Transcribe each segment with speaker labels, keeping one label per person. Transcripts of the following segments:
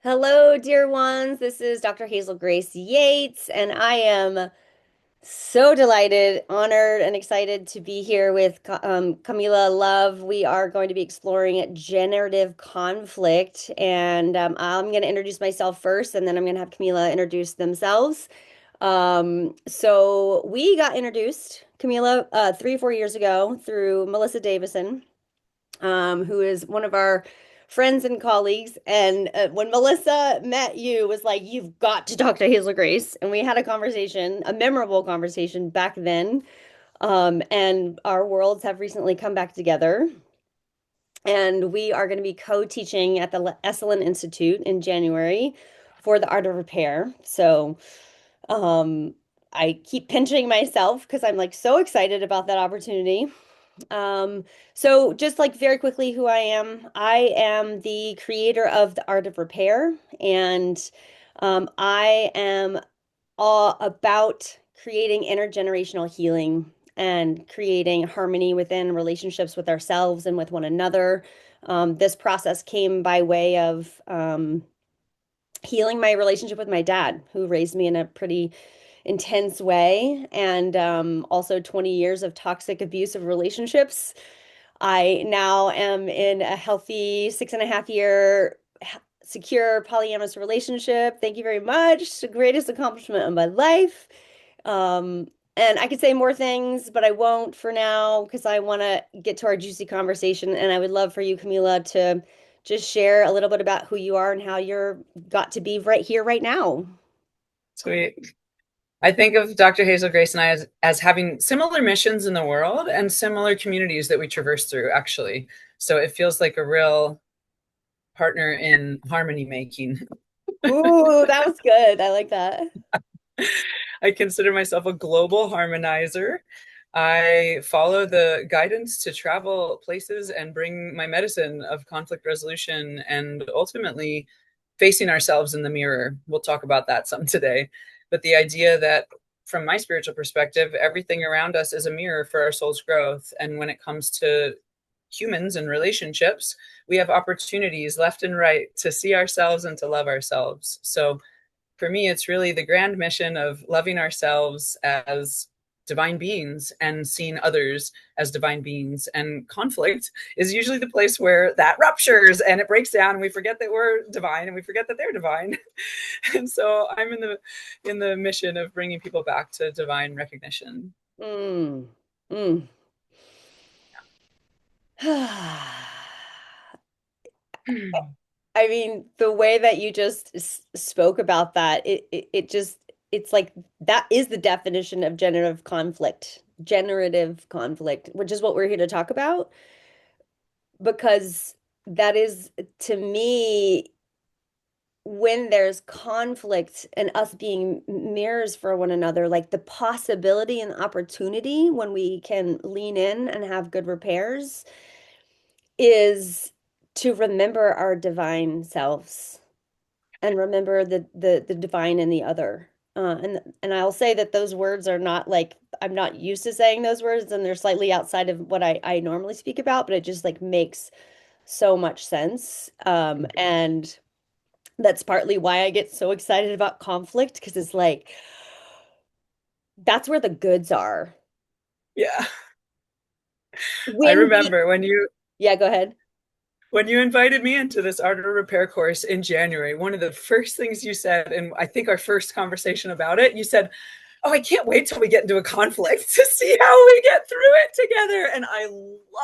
Speaker 1: Hello, dear ones. This is Dr. Hazel-Grace Yates, and I am so delighted, honored, and excited to be here with Kamela Love. We are going to be exploring generative conflict, and I'm going to introduce myself first, and then I'm going to have Kamela introduce themselves. So we got introduced, Kamela, 3 or 4 years ago through Melissa Davison, who is one of our friends and colleagues. And when Melissa met you, was like, "You've got to talk to Hazel-Grace," and we had a conversation, a memorable conversation back then. And our worlds have recently come back together. And we are going to be co-teaching at the Esalen Institute in January for the art of repair. So um, I keep pinching myself because I'm like so excited about that opportunity. So just like very quickly who I am the creator of the Art of Repair, and I am all about creating intergenerational healing and creating harmony within relationships with ourselves and with one another. This process came by way of healing my relationship with my dad, who raised me in a pretty intense way, and also 20 years of toxic abusive relationships. I now am in a healthy 6.5 year secure polyamorous relationship. Thank you very much. The greatest accomplishment of my life. Um, and I could say more things, but I won't for now because I want to get to our juicy conversation. And I would love for you, Kamela, to just share a little bit about who you are and how you're got to be right here, right now.
Speaker 2: Sweet. I think of Dr. Hazel Grace and I as having similar missions in the world and similar communities that we traverse through, actually. So it feels like a real partner in harmony making.
Speaker 1: Ooh, that was good. I like that.
Speaker 2: I consider myself a global harmonizer. I follow the guidance to travel places and bring my medicine of conflict resolution and ultimately facing ourselves in the mirror. We'll talk about that some today. But the idea that, from my spiritual perspective, everything around us is a mirror for our soul's growth. And when it comes to humans and relationships, we have opportunities left and right to see ourselves and to love ourselves. So for me, it's really the grand mission of loving ourselves as divine beings and seeing others as divine beings. And conflict is usually the place where that ruptures and it breaks down and we forget that we're divine and we forget that they're divine. And so I'm in the mission of bringing people back to divine recognition.
Speaker 1: Mm, mm. I mean, the way that you just spoke about that, it just, it's like that is the definition of generative conflict, which is what we're here to talk about, because that is, to me, when there's conflict and us being mirrors for one another, like the possibility and opportunity when we can lean in and have good repairs is to remember our divine selves and remember the divine in the other. And I'll say that those words are not like I'm not used to saying those words, and they're slightly outside of what I normally speak about, but it just like makes so much sense. And that's partly why I get so excited about conflict because it's like that's where the goods are.
Speaker 2: Yeah. I
Speaker 1: When we,
Speaker 2: remember
Speaker 1: yeah, go ahead.
Speaker 2: when you invited me into this art of repair course in January, one of the first things you said, and I think our first conversation about it, you said, "Oh, I can't wait till we get into a conflict to see how we get through it together." And I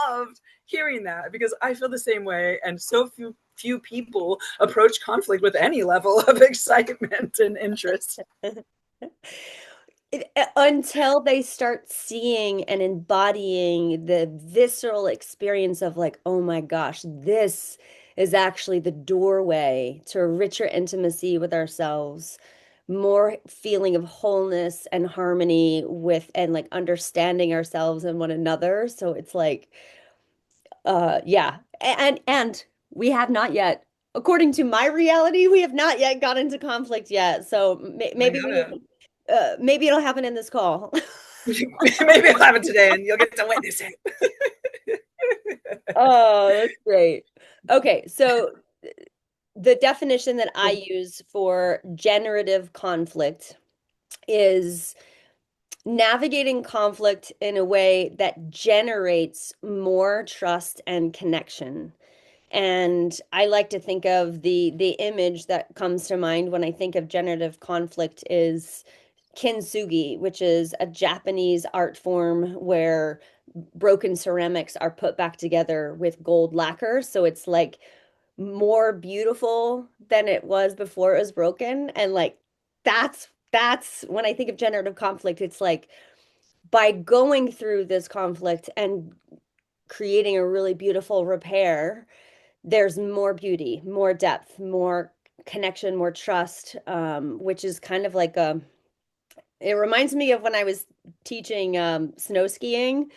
Speaker 2: loved hearing that because I feel the same way. And so few people approach conflict with any level of excitement and interest.
Speaker 1: Until they start seeing and embodying the visceral experience of like, oh my gosh, this is actually the doorway to a richer intimacy with ourselves, more feeling of wholeness and harmony with and like understanding ourselves and one another. So it's like, yeah. And we have not yet, according to my reality, we have not yet got into conflict yet. So
Speaker 2: I
Speaker 1: maybe we
Speaker 2: gotta,
Speaker 1: maybe it'll happen in this call.
Speaker 2: maybe I'll have it today and you'll get to witness it.
Speaker 1: Oh, that's great. Okay, so the definition that I use for generative conflict is navigating conflict in a way that generates more trust and connection. And I like to think of the image that comes to mind when I think of generative conflict is kintsugi, which is a Japanese art form where broken ceramics are put back together with gold lacquer. So it's like more beautiful than it was before it was broken. And like that's when I think of generative conflict, it's like by going through this conflict and creating a really beautiful repair, there's more beauty, more depth, more connection, more trust, which is kind of like it reminds me of when I was teaching snow skiing.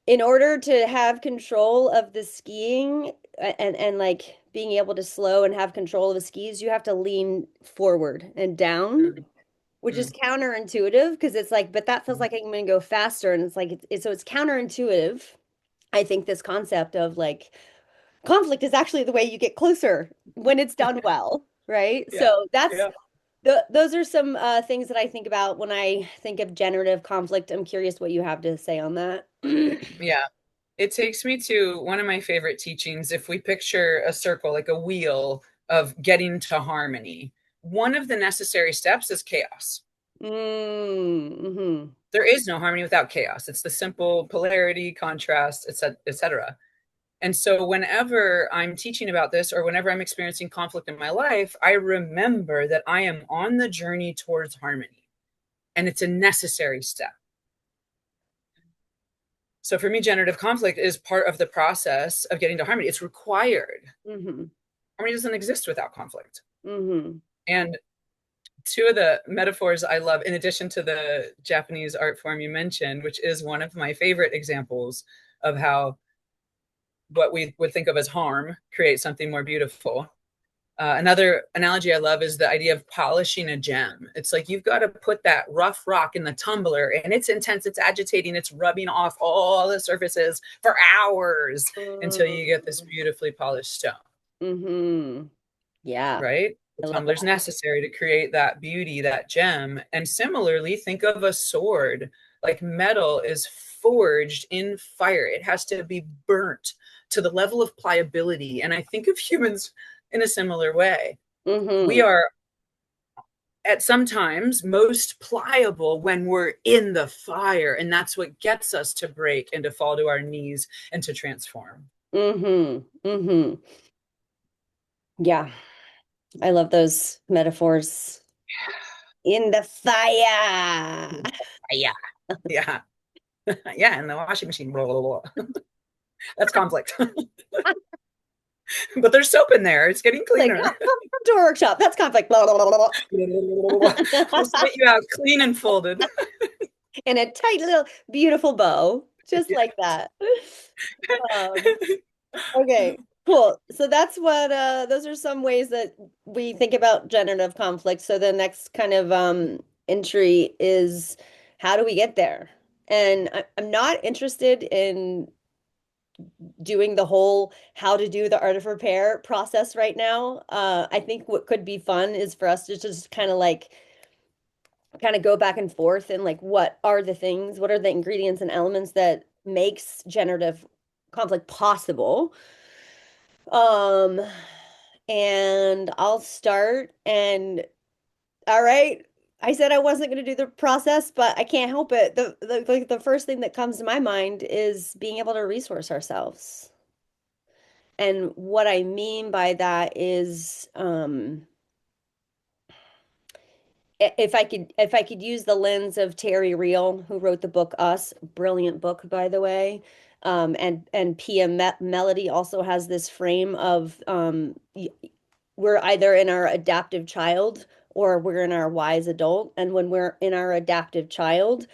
Speaker 1: In order to have control of the skiing and like being able to slow and have control of the skis, you have to lean forward and down, which is
Speaker 2: Mm.
Speaker 1: counterintuitive because it's like, but that feels like I'm going to go faster. And it's like, so it's counterintuitive. I think this concept of like conflict is actually the way you get closer when it's done well, right?
Speaker 2: Yeah.
Speaker 1: So that's
Speaker 2: Yeah.
Speaker 1: those are some things that I think about when I think of generative conflict. I'm curious what you have to say on that.
Speaker 2: Yeah. It takes me to one of my favorite teachings. If we picture a circle, like a wheel of getting to harmony, one of the necessary steps is chaos.
Speaker 1: Mm-hmm.
Speaker 2: There is no harmony without chaos. It's the simple polarity, contrast, etc. And so, whenever I'm teaching about this or whenever I'm experiencing conflict in my life, I remember that I am on the journey towards harmony and it's a necessary step. So, for me, generative conflict is part of the process of getting to harmony. It's required.
Speaker 1: Mm-hmm.
Speaker 2: Harmony doesn't exist without conflict.
Speaker 1: Mm-hmm.
Speaker 2: And two of the metaphors I love, in addition to the Japanese art form you mentioned, which is one of my favorite examples of how what we would think of as harm creates something more beautiful. Another analogy I love is the idea of polishing a gem. It's like you've got to put that rough rock in the tumbler and it's intense, it's agitating, it's rubbing off all the surfaces for hours until you get this beautifully polished stone,
Speaker 1: Mm-hmm. Yeah,
Speaker 2: right? The
Speaker 1: I love
Speaker 2: tumbler's
Speaker 1: that.
Speaker 2: necessary to create that beauty, that gem. And similarly, think of a sword. Like metal is forged in fire, it has to be burnt to the level of pliability. And I think of humans in a similar way. We
Speaker 1: Mm-hmm.
Speaker 2: are at sometimes most pliable when we're in the fire. And that's what gets us to break and to fall to our knees and to transform.
Speaker 1: Mm-hmm. Mm-hmm. Yeah, I love those metaphors. In the fire.
Speaker 2: Yeah. Yeah. Yeah. And the washing machine. Blah, blah, blah. That's conflict. But there's soap in there. It's getting
Speaker 1: Like,
Speaker 2: cleaner.
Speaker 1: come to a workshop. That's conflict. Blah, blah, blah,
Speaker 2: We'll
Speaker 1: blah.
Speaker 2: spit you out clean and folded.
Speaker 1: In a tight little beautiful bow, just
Speaker 2: Yeah.
Speaker 1: like that. Um, okay, cool. So that's what those are some ways that we think about generative conflict. So the next kind of entry is how do we get there? And I'm not interested in doing the whole how to do the art of repair process right now. I think what could be fun is for us to just kind of go back and forth and like what are the things, what are the ingredients and elements that makes generative conflict possible. Um, and I'll start and all right. I said I wasn't going to do the process, but I can't help it. The first thing that comes to my mind is being able to resource ourselves. And what I mean by that is if I could use the lens of Terry Real, who wrote the book Us, brilliant book by the way. And Pia Melody also has this frame of we're either in our adaptive child or we're in our wise adult. And when we're in our adaptive child,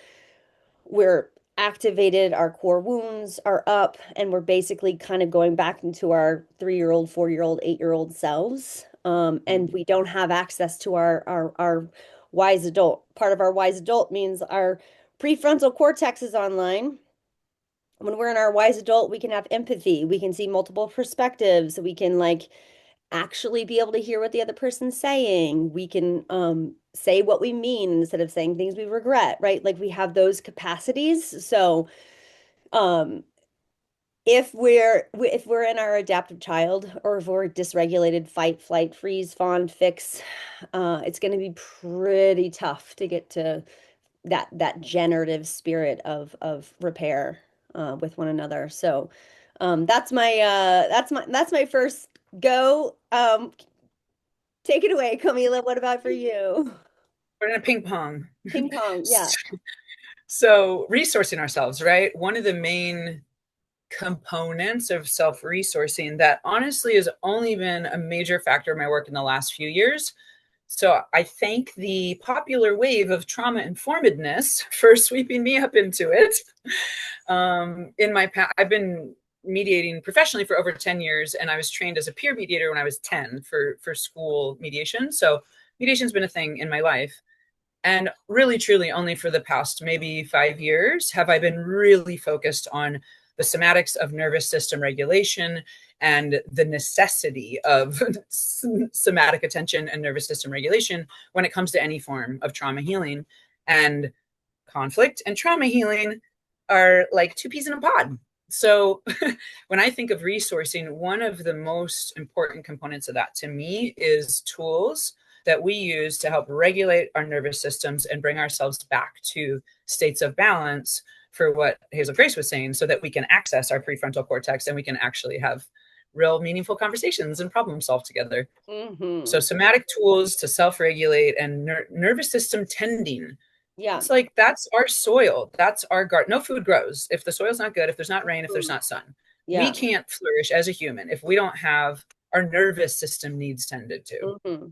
Speaker 1: we're activated, our core wounds are up, and we're basically kind of going back into our 3-year-old, 4-year-old, 8-year-old selves. And we don't have access to our wise adult. Part of our wise adult means our prefrontal cortex is online. When we're in our wise adult, we can have empathy. We can see multiple perspectives. We can like actually be able to hear what the other person's saying. We can say what we mean instead of saying things we regret, right? Like we have those capacities. So um, if we're in our adaptive child, or if we're dysregulated fight, flight, freeze, fawn, fix, it's going to be pretty tough to get to that generative spirit of repair with one another. So that's my first go. Take it away, Camila. What about for you?
Speaker 2: We're in a ping pong.
Speaker 1: Ping pong, yeah.
Speaker 2: So, resourcing ourselves, right? One of the main components of self resourcing that honestly has only been a major factor in my work in the last few years. So, I thank the popular wave of trauma informedness for sweeping me up into it. In my past, I've been mediating professionally for over 10 years, and I was trained as a peer mediator when I was 10 for school mediation. So, mediation's been a thing in my life. And really, truly, only for the past maybe 5 years have I been really focused on the somatics of nervous system regulation and the necessity of somatic attention and nervous system regulation when it comes to any form of trauma healing. And conflict and trauma healing are like two peas in a pod. So when I think of resourcing, one of the most important components of that to me is tools that we use to help regulate our nervous systems and bring ourselves back to states of balance for what Hazel-Grace was saying, so that we can access our prefrontal cortex and we can actually have real meaningful conversations and problem solve together. So
Speaker 1: Hmm.
Speaker 2: somatic tools to self-regulate and nervous system tending.
Speaker 1: Yeah.
Speaker 2: It's like that's our soil, that's our garden. No food grows if the soil's not good, if there's not rain, if there's
Speaker 1: Mm.
Speaker 2: not sun. We
Speaker 1: Yeah.
Speaker 2: can't flourish as a human if we don't have our nervous system needs tended to.
Speaker 1: Hmm.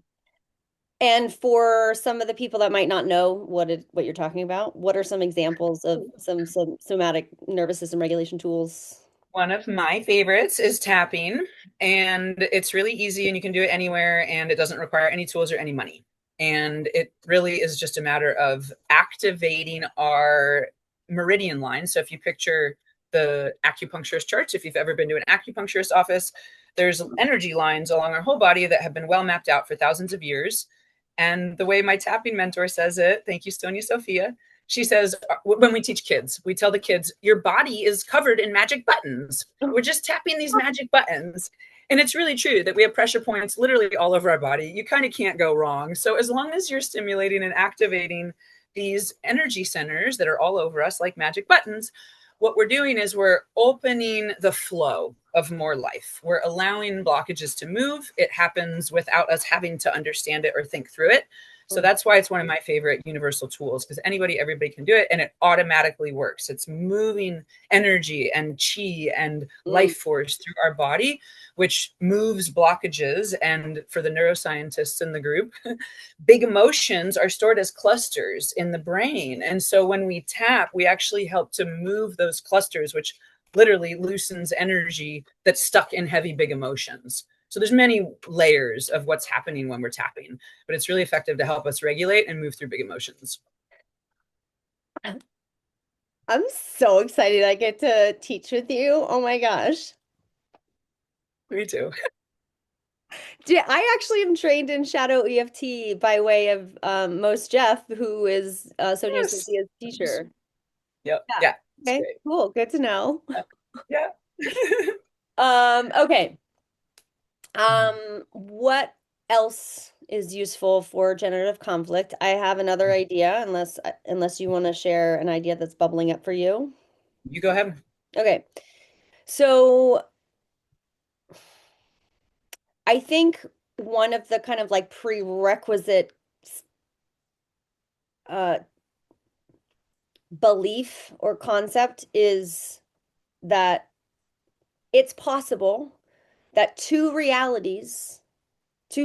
Speaker 1: And for some of the people that might not know what you're talking about, what are some examples of some somatic nervous system regulation tools?
Speaker 2: One of my favorites is tapping, and it's really easy and you can do it anywhere, and it doesn't require any tools or any money. And it really is just a matter of activating our meridian line. So if you picture the acupuncturist charts, if you've ever been to an acupuncturist office, there's energy lines along our whole body that have been well mapped out for thousands of years. And the way my tapping mentor says it, thank you, Sonia Sophia, she says, when we teach kids, we tell the kids, your body is covered in magic buttons. We're just tapping these magic buttons. And it's really true that we have pressure points literally all over our body. You kind of can't go wrong. So as long as you're stimulating and activating these energy centers that are all over us like magic buttons, what we're doing is we're opening the flow of more life. We're allowing blockages to move. It happens without us having to understand it or think through it. So that's why it's one of my favorite universal tools, because everybody can do it, and it automatically works. It's moving energy and chi and
Speaker 1: Mm.
Speaker 2: life force through our body, which moves blockages. And for the neuroscientists in the group, big emotions are stored as clusters in the brain. And so when we tap, we actually help to move those clusters, which literally loosens energy that's stuck in heavy, big emotions. So there's many layers of what's happening when we're tapping, but it's really effective to help us regulate and move through big emotions.
Speaker 1: I'm so excited I get to teach with you. Oh my gosh.
Speaker 2: Me too.
Speaker 1: I actually am trained in shadow EFT by way of Most Jeff, who is Sonia
Speaker 2: Yes.
Speaker 1: Sophia's teacher.
Speaker 2: Yep.
Speaker 1: Yeah.
Speaker 2: Yeah. It's
Speaker 1: Okay,
Speaker 2: great.
Speaker 1: cool. Good to know.
Speaker 2: Yeah.
Speaker 1: Okay. What else is useful for generative conflict? I have another idea, unless you want to share an idea that's bubbling up for you.
Speaker 2: You go ahead.
Speaker 1: Okay. So I think one of the kind of like prerequisite uh belief or concept is that it's possible that two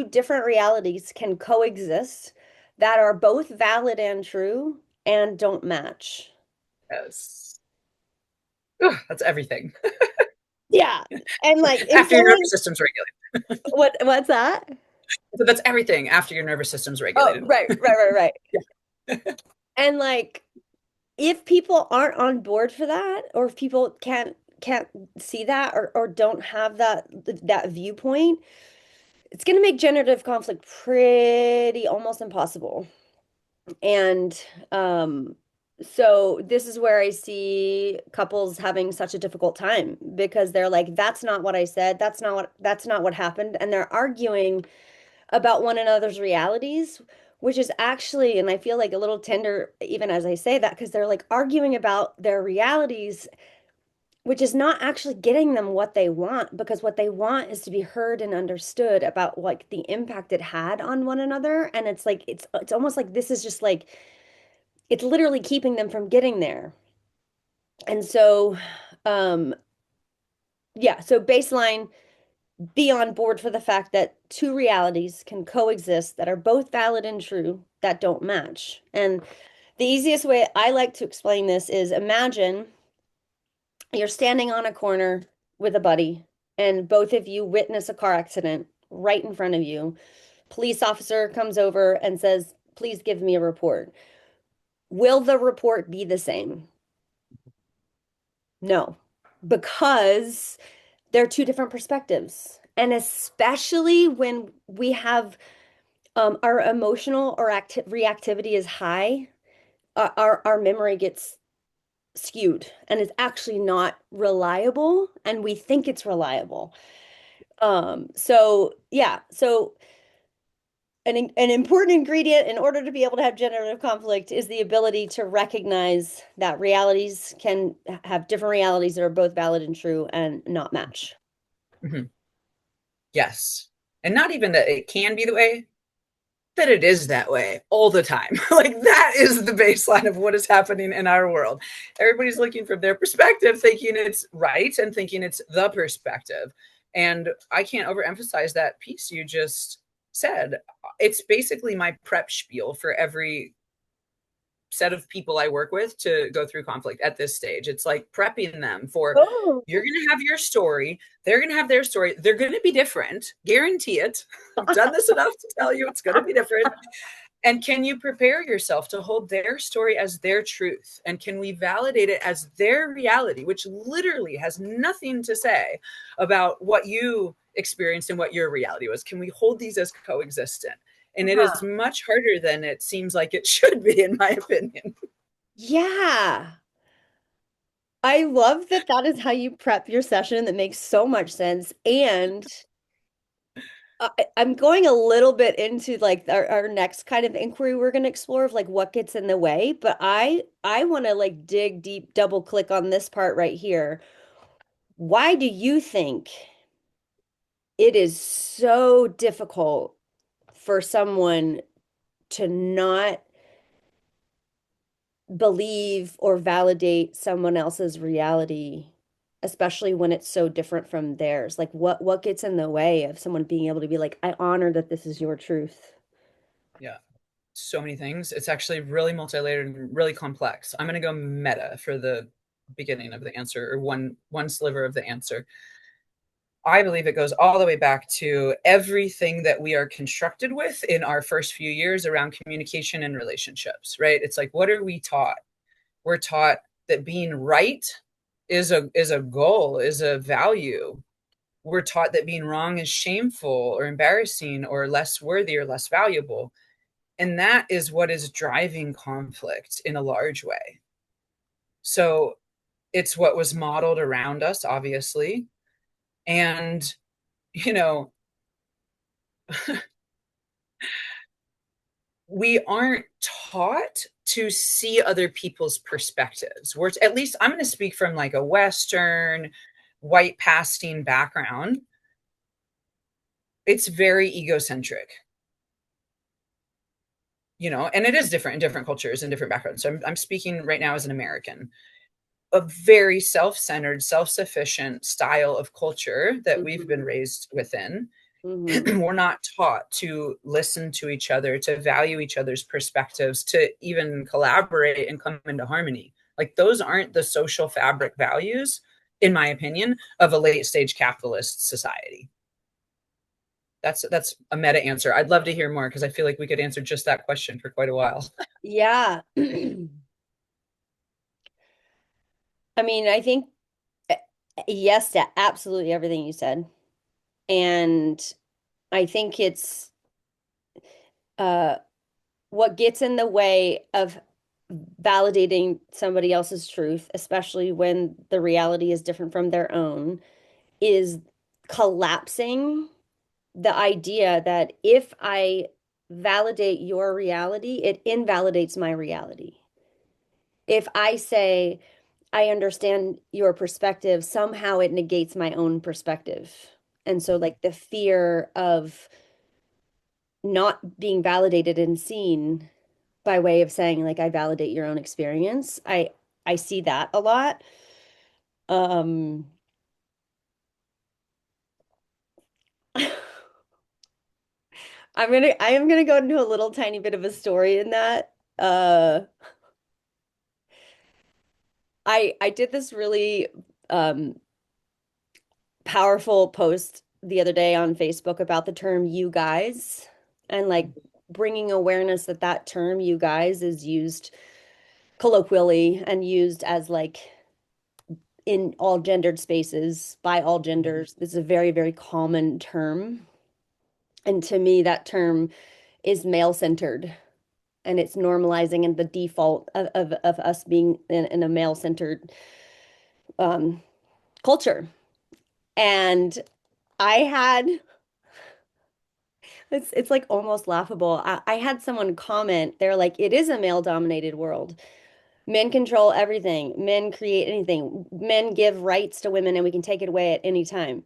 Speaker 1: different realities can coexist that are both valid and true and don't match.
Speaker 2: Yes. Ugh, that's everything.
Speaker 1: Yeah. And like if
Speaker 2: After your
Speaker 1: someone
Speaker 2: nervous system's regulated.
Speaker 1: what's that?
Speaker 2: So that's everything after your nervous system's
Speaker 1: Oh,
Speaker 2: regulated.
Speaker 1: right.
Speaker 2: Yeah.
Speaker 1: And like if people aren't on board for that, or if people can't see that, or don't have that viewpoint, it's going to make generative conflict pretty almost impossible. And so this is where I see couples having such a difficult time because they're like, that's not what I said. That's not what happened. And they're arguing about one another's realities, which is actually, and I feel like a little tender even as I say that, because they're like arguing about their realities, which is not actually getting them what they want, because what they want is to be heard and understood about like the impact it had on one another. And it's like it's almost like this is just like it's literally keeping them from getting there. And so yeah, so baseline, be on board for the fact that two realities can coexist that are both valid and true that don't match. And the easiest way I like to explain this is imagine you're standing on a corner with a buddy, and both of you witness a car accident right in front of you. Police officer comes over and says, "Please give me a report." Will the report be the same? No, because they're two different perspectives. And especially when we have our emotional or reactivity is high, our memory gets skewed and is actually not reliable, and we think it's reliable. So yeah, so an important ingredient in order to be able to have generative conflict is the ability to recognize that realities can have different realities that are both valid and true and not match.
Speaker 2: Mhm. Yes. And not even that it can be the way, that it is that way all the time. Like that is the baseline of what is happening in our world. Everybody's looking from their perspective, thinking it's right and thinking it's the perspective. And I can't overemphasize that piece you just said. It's basically my prep spiel for every set of people I work with to go through conflict at this stage. It's like prepping them for
Speaker 1: Oh.
Speaker 2: you're going to have your story, they're going to have their story, they're going to be different, guarantee it. I've done this enough to tell you it's going to be different. And can you prepare yourself to hold their story as their truth? And can we validate it as their reality, which literally has nothing to say about what you experienced and what your reality was? Can we hold these as coexistent? And it is
Speaker 1: Uh-huh.
Speaker 2: much harder than it seems like it should be, in my opinion.
Speaker 1: Yeah. I love that that is how you prep your session. That makes so much sense. And I'm going a little bit into like our next kind of inquiry we're going to explore of like what gets in the way, but I want to like dig deep, double click on this part right here. Why do you think it is so difficult for someone to not believe or validate someone else's reality, especially when it's so different from theirs? Like what gets in the way of someone being able to be like, I honor that this is your truth?
Speaker 2: Yeah, so many things. It's actually really multi-layered and really complex. I'm going to go meta for the beginning of the answer, or one sliver of the answer. I believe it goes all the way back to everything that we are constructed with in our first few years around communication and relationships, right? It's like, what are we taught? We're taught that being right is a goal, is a value. We're taught that being wrong is shameful or embarrassing or less worthy or less valuable. And that is what is driving conflict in a large way. So it's what was modeled around us, obviously. And, you know, we aren't taught to see other people's perspectives. We're at least I'm going to speak from like a Western white passing background. It's very egocentric, and it is different in different cultures and different backgrounds. So I'm speaking right now as an American. A very self-centered, self-sufficient style of culture that we've been
Speaker 1: Mhm.
Speaker 2: raised within.
Speaker 1: Hmm.
Speaker 2: We're not taught to listen to each other, to value each other's perspectives, to even collaborate and come into harmony. Like those aren't the social fabric values, in my opinion, of a late stage capitalist society. That's a meta answer. I'd love to hear more because I feel like we could answer just that question for quite a while.
Speaker 1: Yeah. I mean, I think yes to absolutely everything you said. And I think it's uh, what gets in the way of validating somebody else's truth, especially when the reality is different from their own, is collapsing the idea that if I validate your reality, it invalidates my reality. If I say, I understand your perspective, somehow it negates my own perspective. And so, like, the fear of not being validated and seen by way of saying, like, I validate your own experience. I see that a lot. Um, I am gonna go into a little tiny bit of a story in that. I did this really um powerful post the other day on Facebook about the term you guys and like bringing awareness that that term you guys is used colloquially and used as like in all gendered spaces by all genders. This is a very, very common term. And to me, that term is male-centered and it's normalizing and the default of us being in a male-centered um, culture. And I had it's like almost laughable. I had someone comment, they're like, it is a male-dominated world. Men control everything. Men create anything. Men give rights to women and we can take it away at any time.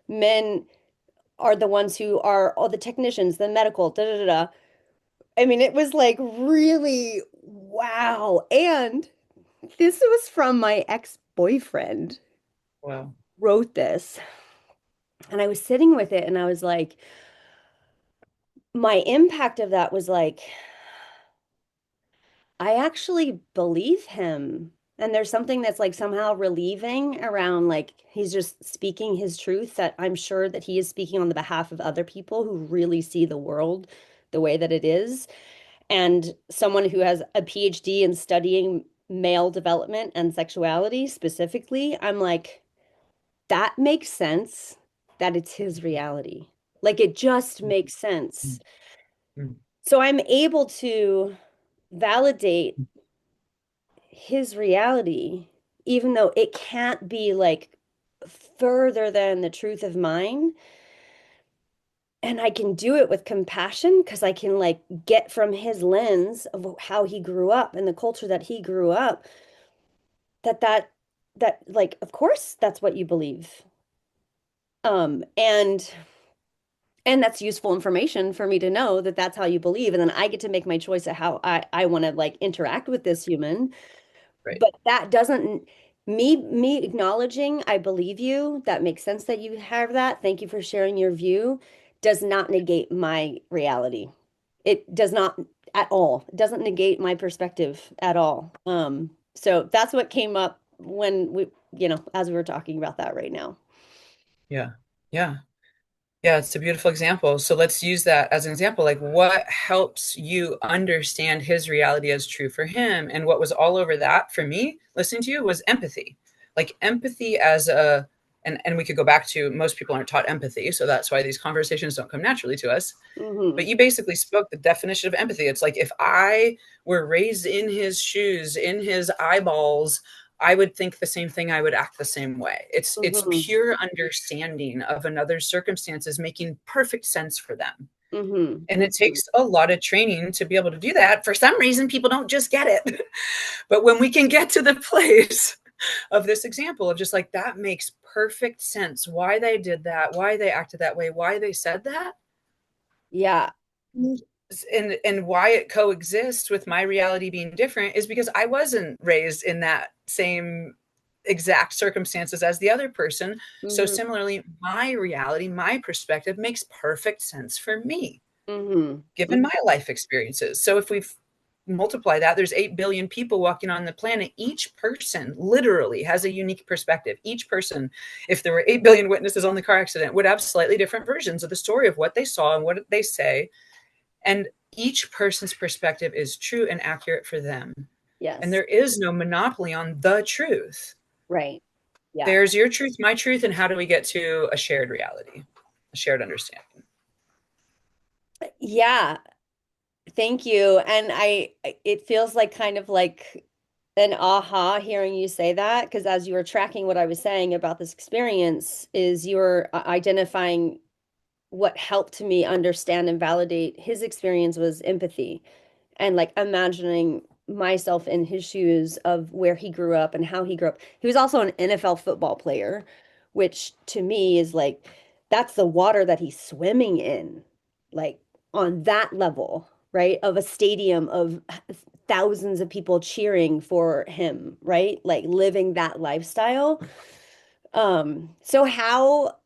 Speaker 1: Men are the ones who are all the technicians, the medical, da da da da. I mean, it was like really wow. And this was from my ex-boyfriend
Speaker 2: Wow.
Speaker 1: wrote this. And I was sitting with it and I was like, my impact of that was like, I actually believe him. And there's something that's like somehow relieving around like he's just speaking his truth that I'm sure that he is speaking on the behalf of other people who really see the world the way that it is. And someone who has a PhD in studying male development and sexuality specifically, I'm like, that makes sense that it's his reality. Like it just makes sense.
Speaker 2: Mm,
Speaker 1: So I'm able to validate his reality, even though it can't be like further than the truth of mine. And I can do it with compassion because I can like get from his lens of how he grew up and the culture that he grew up that like of course that's what you believe. Um and and that's useful information for me to know that that's how you believe and then I get to make my choice of how I want to like interact with this human.
Speaker 2: right.
Speaker 1: But that doesn't me acknowledging I believe you, that makes sense that you have that. Thank you for sharing your view, does not negate my reality. It does not at all. It doesn't negate my perspective at all. So that's what came up when we, as we were talking about that right now.
Speaker 2: Yeah. Yeah. Yeah, it's a beautiful example. So let's use that as an example. Like, what helps you understand his reality as true for him? And what was all over that for me, listening to you, was empathy. Like, empathy as a, and we could go back to most people aren't taught empathy. So that's why these conversations don't come naturally to us.
Speaker 1: Hmm.
Speaker 2: But you basically spoke the definition of empathy. It's like if I were raised in his shoes, in his eyeballs, I would think the same thing. I would act the same way. It's
Speaker 1: Hmm.
Speaker 2: pure understanding of another's circumstances, making perfect sense for them.
Speaker 1: Hmm.
Speaker 2: And it takes a lot of training to be able to do that. For some reason, people don't just get it. But when we can get to the place of this example of just like that makes perfect sense, why they did that, why they acted that way, why they said that,
Speaker 1: Yeah.
Speaker 2: and why it coexists with my reality being different is because I wasn't raised in that same exact circumstances as the other person. So
Speaker 1: Hmm.
Speaker 2: similarly, my reality, my perspective makes perfect sense for me,
Speaker 1: Hmm.
Speaker 2: given my life experiences. So if we multiply that, there's 8 billion people walking on the planet. Each person literally has a unique perspective. Each person, if there were 8 billion witnesses on the car accident, would have slightly different versions of the story of what they saw and what they say, and each person's perspective is true and accurate for them. And
Speaker 1: Yes.
Speaker 2: there is no monopoly on the truth.
Speaker 1: Right. Yeah.
Speaker 2: There's your truth, my truth, and how do we get to a shared reality, a shared understanding?
Speaker 1: Yeah, thank you. And it feels like kind of like an aha hearing you say that, because as you were tracking what I was saying about this experience, is you were identifying what helped me understand and validate his experience was empathy and like imagining myself in his shoes of where he grew up and how he grew up. He was also an NFL football player, which to me is like that's the water that he's swimming in, like on that level, right? Of a stadium of thousands of people cheering for him, right? Like living that lifestyle. So how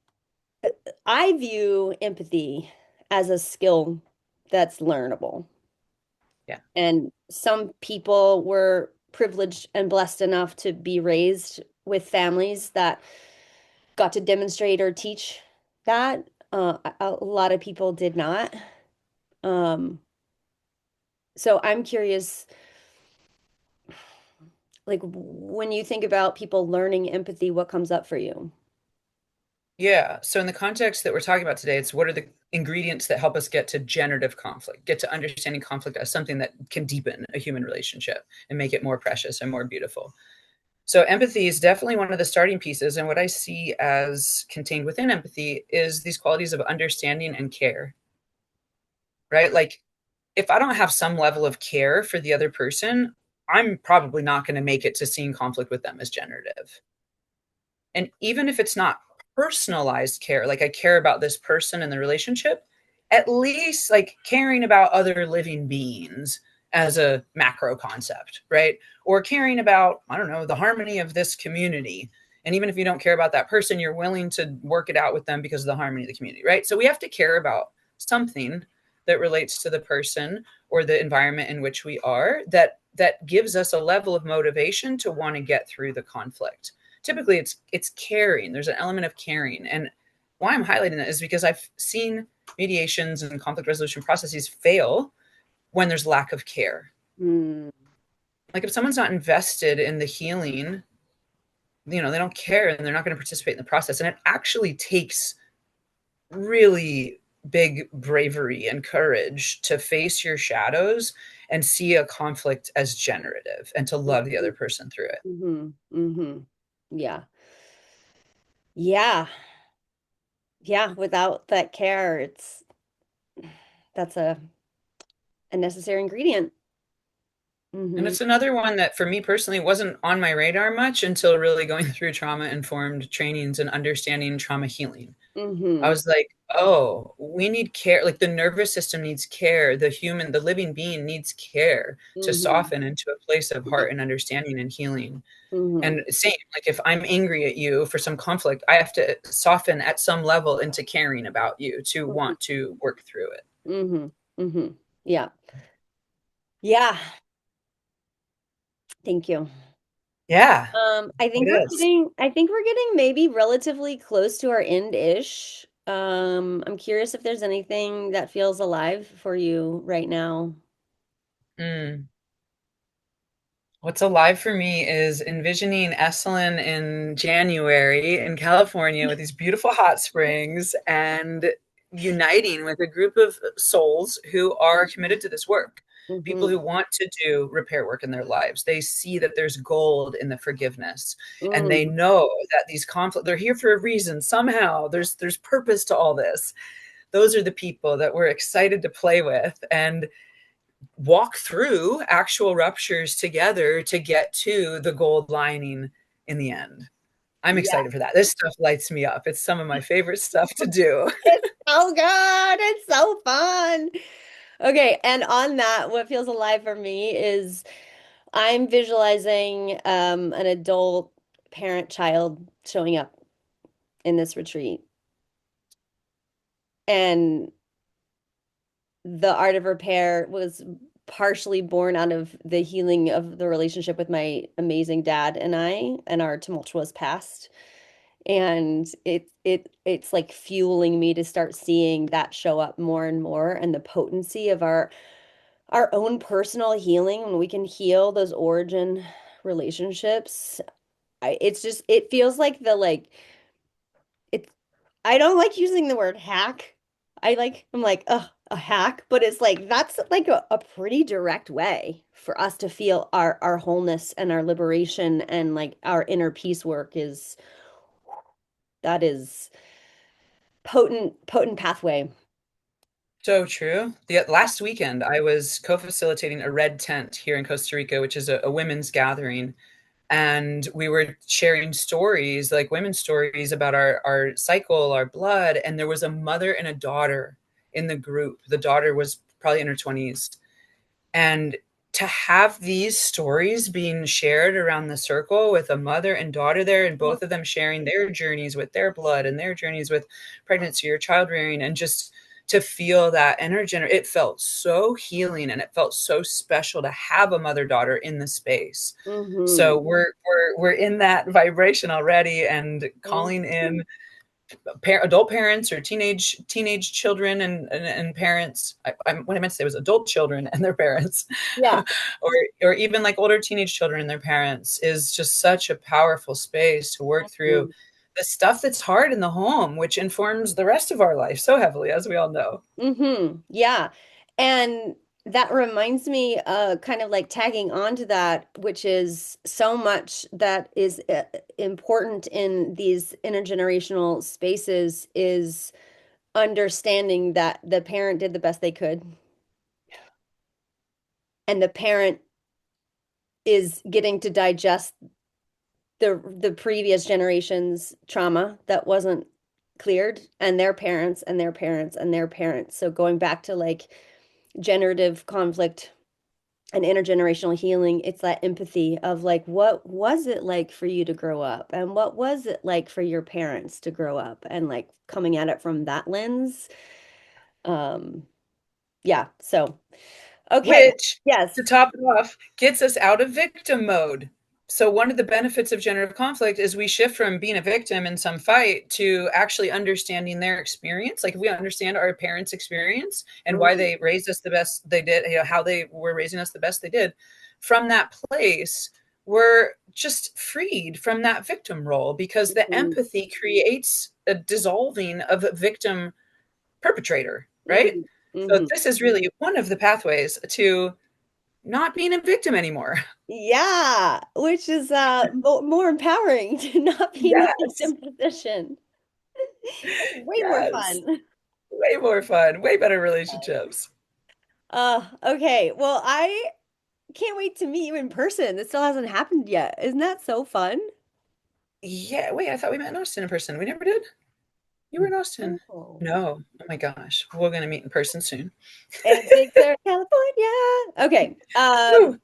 Speaker 1: I view empathy as a skill that's learnable.
Speaker 2: Yeah.
Speaker 1: And some people were privileged and blessed enough to be raised with families that got to demonstrate or teach that. A lot of people did not. Um, so I'm curious, like when you think about people learning empathy, what comes up for you?
Speaker 2: Yeah. So in the context that we're talking about today, it's what are the ingredients that help us get to generative conflict, get to understanding conflict as something that can deepen a human relationship and make it more precious and more beautiful. So empathy is definitely one of the starting pieces. And what I see as contained within empathy is these qualities of understanding and care, right? Like if I don't have some level of care for the other person, I'm probably not going to make it to seeing conflict with them as generative. And even if it's not personalized care, like I care about this person and the relationship, at least like caring about other living beings as a macro concept, right? Or caring about, I don't know, the harmony of this community. And even if you don't care about that person, you're willing to work it out with them because of the harmony of the community, right? So we have to care about something that relates to the person or the environment in which we are that gives us a level of motivation to want to get through the conflict. Typically it's caring. There's an element of caring. And why I'm highlighting that is because I've seen mediations and conflict resolution processes fail when there's lack of care.
Speaker 1: Mm,
Speaker 2: Like if someone's not invested in the healing, they don't care and they're not going to participate in the process. And it actually takes really big bravery and courage to face your shadows and see a conflict as generative and to love the other person through it.
Speaker 1: mm-hmm, mm-hmm. Yeah. Yeah. Yeah. Without that care, that's a necessary ingredient.
Speaker 2: And
Speaker 1: Mm-hmm.
Speaker 2: it's another one that for me personally wasn't on my radar much until really going through trauma informed trainings and understanding trauma healing. I
Speaker 1: Mm-hmm.
Speaker 2: was like, oh, we need care. Like the nervous system needs care. The living being needs care to
Speaker 1: Mm-hmm.
Speaker 2: soften into a place of heart and understanding and healing.
Speaker 1: Mm-hmm.
Speaker 2: And same, like if I'm angry at you for some conflict, I have to soften at some level into caring about you to want to work through it.
Speaker 1: Mm-hmm. Mm-hmm. Yeah. Yeah. Thank you.
Speaker 2: Yeah,
Speaker 1: I
Speaker 2: it
Speaker 1: think we're
Speaker 2: is.
Speaker 1: getting maybe relatively close to our end-ish. I'm curious if there's anything that feels alive for you right now.
Speaker 2: Mm. What's alive for me is envisioning Esalen in January in California with these beautiful hot springs and uniting with a group of souls who are committed to this work. People
Speaker 1: Mm-hmm.
Speaker 2: who want to do repair work in their lives. They see that there's gold in the forgiveness and they
Speaker 1: Mm,
Speaker 2: know that these conflicts, they're here for a reason. Somehow there's purpose to all this. Those are the people that we're excited to play with. And walk through actual ruptures together to get to the gold lining in the end. I'm
Speaker 1: yeah.
Speaker 2: excited for that. This stuff lights me up. It's some of my favorite stuff to do.
Speaker 1: It's so good. It's so fun. Okay, and on that, what feels alive for me is I'm visualizing an adult parent child showing up in this retreat. And the art of repair was partially born out of the healing of the relationship with my amazing dad and I and our tumultuous past. And it's like fueling me to start seeing that show up more and more and the potency of our own personal healing when we can heal those origin relationships. It's just it feels like the like it's I don't like using the word hack. I'm like, ugh, a hack, but it's like that's like a pretty direct way for us to feel our wholeness and our liberation and like our inner peace work is that is potent pathway.
Speaker 2: So true. The last weekend, I was co-facilitating a red tent here in Costa Rica, which is a women's gathering, and we were sharing stories, like women's stories about our cycle, our blood, and there was a mother and a daughter in the group. The daughter was probably in her 20s, and to have these stories being shared around the circle with a mother and daughter there, and both of them sharing their journeys with their blood and their journeys with pregnancy or child rearing, and just to feel that energy, it felt so healing and it felt so special to have a mother daughter in the space.
Speaker 1: Mm-hmm.
Speaker 2: So we're in that vibration already, and calling in adult parents or teenage children and parents. What I meant to say was adult children and their parents,
Speaker 1: Yeah.
Speaker 2: or even like older teenage children and their parents is just such a powerful space to work through the stuff that's hard in the home, which informs the rest of our life so heavily, as we all know.
Speaker 1: Yeah. And that reminds me, kind of like tagging on to that, which is so much that is important in these intergenerational spaces is understanding that the parent did the best they could, and the parent is getting to digest the previous generation's trauma that wasn't cleared, and their parents and their parents and their parents. So going back to like generative conflict and intergenerational healing, it's that empathy of like, what was it like for you to grow up? And what was it like for your parents to grow up? And like coming at it from that lens. Um, yeah. So, okay.
Speaker 2: Which, to
Speaker 1: Yes.
Speaker 2: top it off, gets us out of victim mode. So, one of the benefits of generative conflict is we shift from being a victim in some fight to actually understanding their experience. Like, if we understand our parents' experience and why
Speaker 1: Mm,
Speaker 2: they raised us the best they did, how they were raising us the best they did, from that place, we're just freed from that victim role because the
Speaker 1: mhm,
Speaker 2: empathy creates a dissolving of a victim perpetrator, right?
Speaker 1: mhm,
Speaker 2: So
Speaker 1: mhm.
Speaker 2: this is really one of the pathways to not being a victim anymore.
Speaker 1: Yeah, which is more empowering to not be in the
Speaker 2: Yes.
Speaker 1: victim position. Way more
Speaker 2: Yes.
Speaker 1: fun.
Speaker 2: Way more fun, way better relationships.
Speaker 1: Okay. Well, I can't wait to meet you in person. It still hasn't happened yet. Isn't that so fun?
Speaker 2: Yeah, wait, I thought we met in Austin in person. We never did? You were in Austin.
Speaker 1: Oh.
Speaker 2: No. Oh my gosh. We're going to meet in person soon.
Speaker 1: In Big Sur, California. Okay.
Speaker 2: Woo.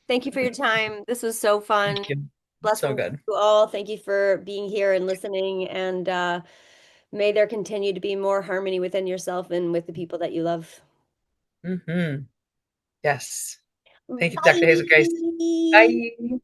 Speaker 1: Thank you for your time. This was so fun.
Speaker 2: Thank you. So
Speaker 1: Blessings to
Speaker 2: good.
Speaker 1: you all. Thank you for being here and listening. And may there continue to be more harmony within yourself and with the people that you love.
Speaker 2: Hmm. Yes. Thank you, Dr. Hazel-Grace.
Speaker 1: Bye.
Speaker 2: Bye.